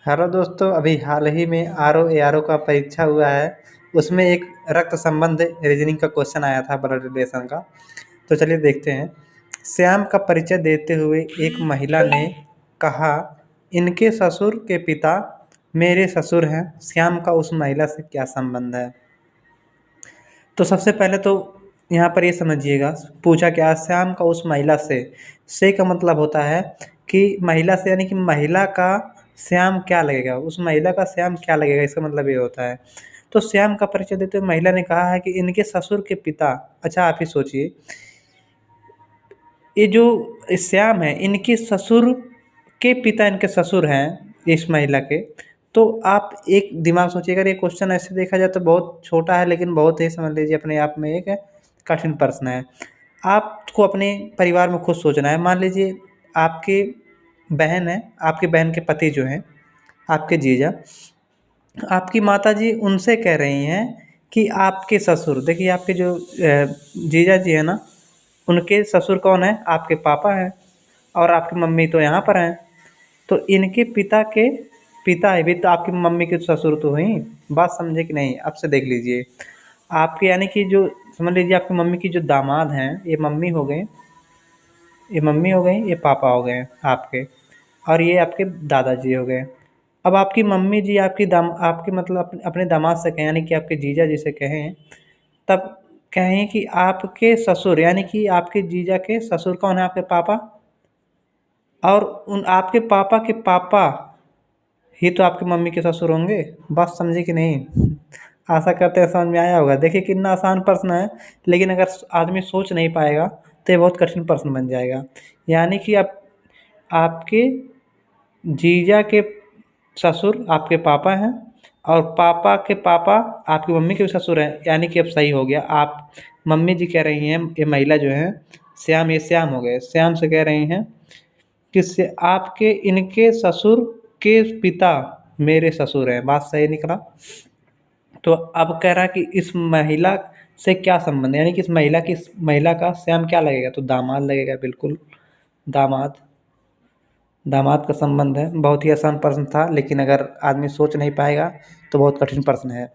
Hello दोस्तों, अभी हाल ही में आरओ एआरओ का परीक्षा हुआ है। उसमें एक रक्त संबंध रीजनिंग का क्वेश्चन आया था, ब्लड रिलेशन का। तो चलिए देखते हैं। श्याम का परिचय देते हुए एक महिला ने कहा, इनके ससुर के पिता मेरे ससुर हैं। श्याम का उस महिला से क्या संबंध है? तो सबसे पहले तो यहाँ पर ये समझिएगा, पूछा क्या, श्याम का उस महिला से का मतलब होता है कि महिला से, यानी कि महिला का श्याम क्या लगेगा, उस महिला का श्याम क्या लगेगा, इसका मतलब ये होता है। तो श्याम का परिचय देते हुए महिला ने कहा है कि इनके ससुर के पिता। अच्छा, आप ही सोचिए, ये जो श्याम है, इनके ससुर के पिता इनके ससुर हैं इस महिला के। तो आप एक दिमाग सोचिए, अगर ये क्वेश्चन ऐसे देखा जाए तो बहुत छोटा है, लेकिन बहुत ही समझ लीजिए अपने आप में एक कठिन प्रश्न है। आपको अपने परिवार में खुद सोचना है। मान लीजिए आपकी बहन है, आपकी बहन के पति जो हैं, आपके जीजा, आपकी माताजी उनसे कह रही हैं कि आपके ससुर, देखिए आपके जो जीजा जी है ना, उनके ससुर कौन है? आपके पापा हैं। और आपकी मम्मी तो यहाँ पर हैं। तो इनके पिता के पिता है भी, तो आपकी मम्मी के ससुर तो हुई। बात समझे कि नहीं? अब से देख लीजिए, आपके यानी कि जो, समझ लीजिए आपकी मम्मी की जो दामाद हैं, ये मम्मी हो गए, ये मम्मी हो गई, ये पापा हो गए आपके, और ये आपके दादाजी हो गए। अब आपकी मम्मी जी आपके मतलब अपने दामाद से कहें, यानी कि आपके जीजा जी से कहें, तब कहें कि आपके ससुर, यानी कि आपके जीजा के ससुर कौन है? आपके पापा। और उन आपके पापा के पापा ही तो आपकी मम्मी के ससुर होंगे। बात समझे कि नहीं? आशा करते हैं समझ में आया होगा। देखिए कितना आसान प्रश्न है, लेकिन अगर आदमी सोच नहीं पाएगा तो ये बहुत कठिन प्रश्न बन जाएगा। यानी कि आप, आपके जीजा के ससुर आपके पापा हैं, और पापा के पापा आपकी मम्मी के भी ससुर हैं। यानी कि अब सही हो गया। आप, मम्मी जी कह रही हैं, ये महिला जो है श्याम, ये श्याम हो गए, श्याम से कह रही हैं कि आपके इनके ससुर के पिता मेरे ससुर हैं। बात सही निकला। तो अब कह रहा है कि इस महिला से क्या संबंध है, यानी कि इस महिला का श्याम क्या लगेगा? तो दामाद लगेगा, बिल्कुल दामाद। दामाद का संबंध है। बहुत ही आसान प्रश्न था, लेकिन अगर आदमी सोच नहीं पाएगा तो बहुत कठिन प्रश्न है।